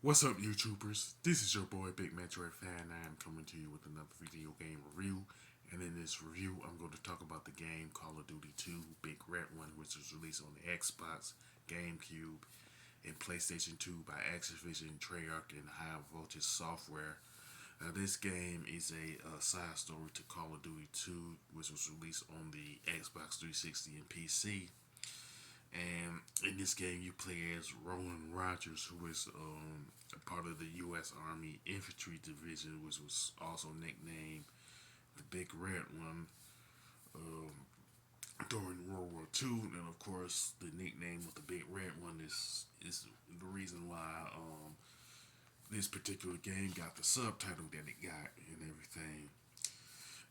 What's up, YouTubers? This is your boy Big Metroid Fan, and I am coming to you with another video game review. And in this review, I'm going to talk about the game Call of Duty 2 Big Red One, which was released on the Xbox, GameCube, and PlayStation 2 by Activision, Treyarch, and High Voltage Software. Now, this game is a side story to Call of Duty 2, which was released on the Xbox 360 and PC. And in this game, you play as Roland Rogers, who is a part of the U.S. Army Infantry Division, which was also nicknamed the Big Red One um, during World War II. And of course, the nickname of the Big Red One is the reason why this particular game got the subtitle that it got and everything.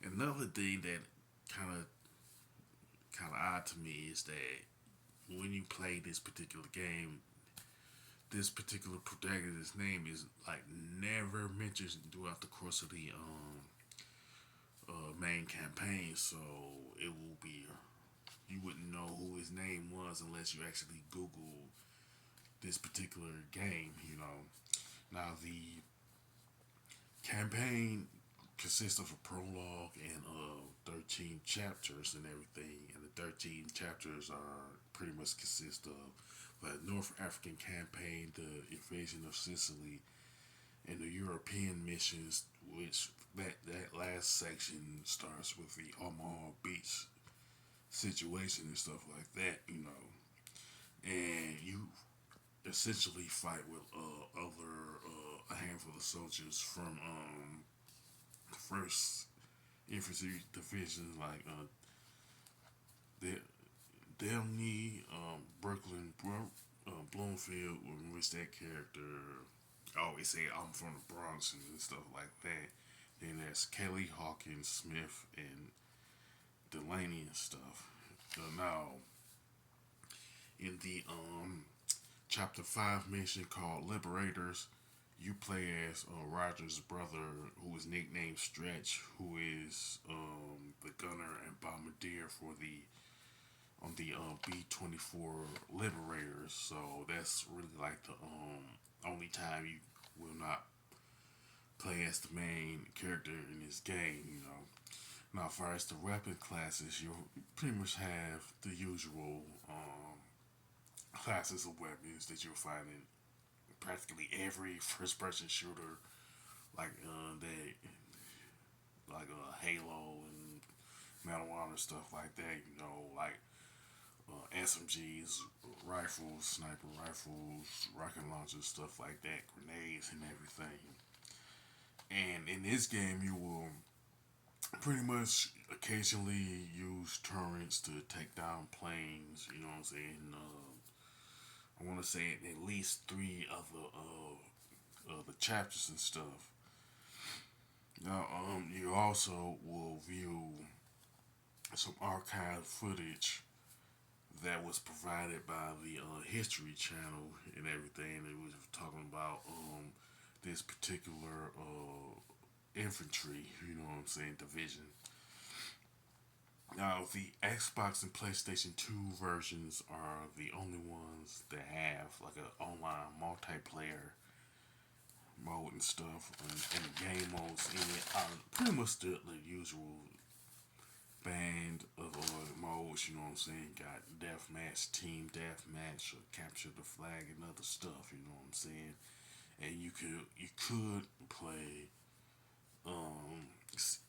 Another thing that kind of odd to me is that when you play this particular game, this particular protagonist's name is like never mentioned throughout the course of the main campaign. So it will be you wouldn't know who his name was unless you actually Google this particular game. Now the campaign consists of a prologue and 13 chapters and everything, and the 13 chapters are pretty much consist of the North African campaign, the invasion of Sicily, and the European missions, which that last section starts with the Omaha Beach situation and stuff like that. And you essentially fight with a handful of soldiers from the first infantry division, like the Delney, Brooklyn, Bloomfield, in which that character always say I'm from the Bronx and stuff like that. Then there's Kelly, Hawkins, Smith, and Delaney and stuff. Now, in the chapter 5 mission called Liberators, you play as Roger's brother, who is nicknamed Stretch, who is the gunner and bombardier for the B-24 Liberators. So that's really like the only time you will not play as the main character in this game. Now, as far as the weapon classes, you pretty much have the usual classes of weapons that you'll find in practically every first-person shooter, like Halo and Medal of Honor stuff like that. Like SMGs, rifles, sniper rifles, rocket launchers, stuff like that, grenades and everything. And in this game, you will pretty much occasionally use turrets to take down planes. You know what I'm saying? I want to say at least three of the chapters and stuff. Now, you also will view some archived footage that was provided by the History Channel and everything. It was talking about this particular infantry, division. Now, the Xbox and PlayStation 2 versions are the only ones that have like an online multiplayer mode and stuff, and the game modes in it are pretty much the usual band of modes. You know what I'm saying? Got deathmatch, team deathmatch, or capture the flag, and other stuff. You know what I'm saying? And you could play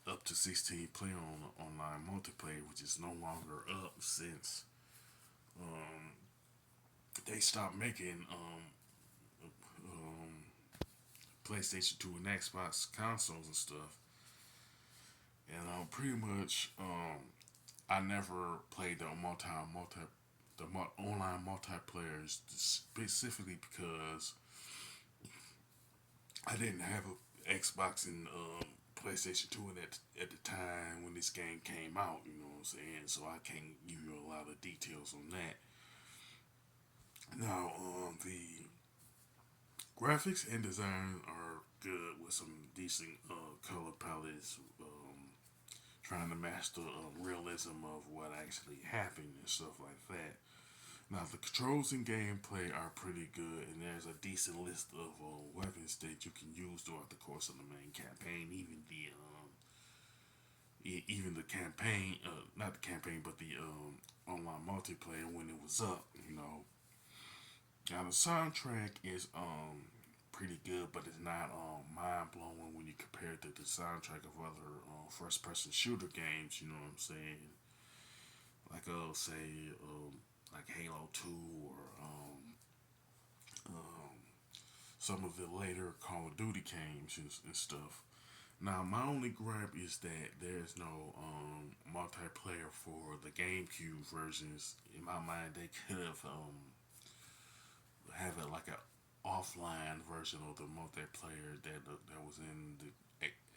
up to 16 player on online multiplayer, which is no longer up since they stopped making PlayStation 2 and Xbox consoles and stuff. And pretty much, I never played the online multiplayer specifically because I didn't have an Xbox and PlayStation 2 at the time when this game came out. You know what I'm saying? So I can't give you a lot of details on that. Now, the graphics and design are good with some decent color palettes, trying to match the realism of what actually happened and stuff like that. Now the controls and gameplay are pretty good, and there's a decent list of weapons that you can use throughout the course of the main campaign. Even the campaign, not the campaign, but the online multiplayer when it was up. Now the soundtrack is pretty good, but it's not mind blowing when you compare it to the soundtrack of other first person shooter games. You know what I'm saying? Like say like Halo 2 or some of the later Call of Duty games and stuff. Now, my only gripe is that there's no multiplayer for the GameCube versions. In my mind, they could have it like a offline version of the multiplayer that was in the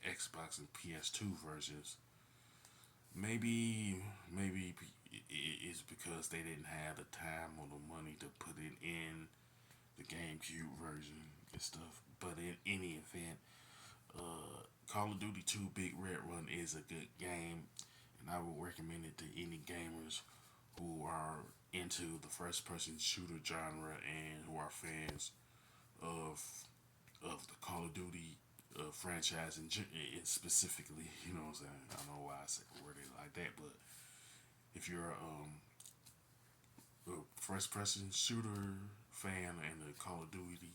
Xbox and PS2 versions. Maybe it's because they didn't have the time or the money to put it in the GameCube version and stuff. But in any event, Call of Duty 2 Big Red Run is a good game, and I would recommend it to any gamers who are into the first person shooter genre and who are fans of the Call of Duty franchise and specifically. You know what I'm saying? I don't know why I said worded like that, but if you're a first person shooter fan and a Call of Duty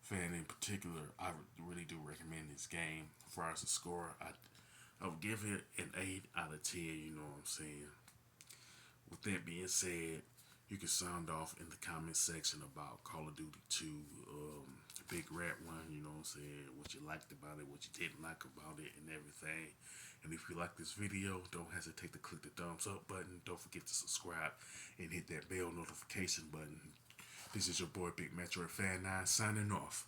fan in particular, I really do recommend this game. As far as the score, I would give it an 8 out of 10. You know what I'm saying? With that being said, you can sound off in the comment section about Call of Duty 2 Big Rat One. You know what I'm saying? What you liked about it, what you didn't like about it, and everything. And if you like this video, don't hesitate to click the thumbs up button. Don't forget to subscribe and hit that bell notification button. This is your boy Big Metroid Fan 9 signing off.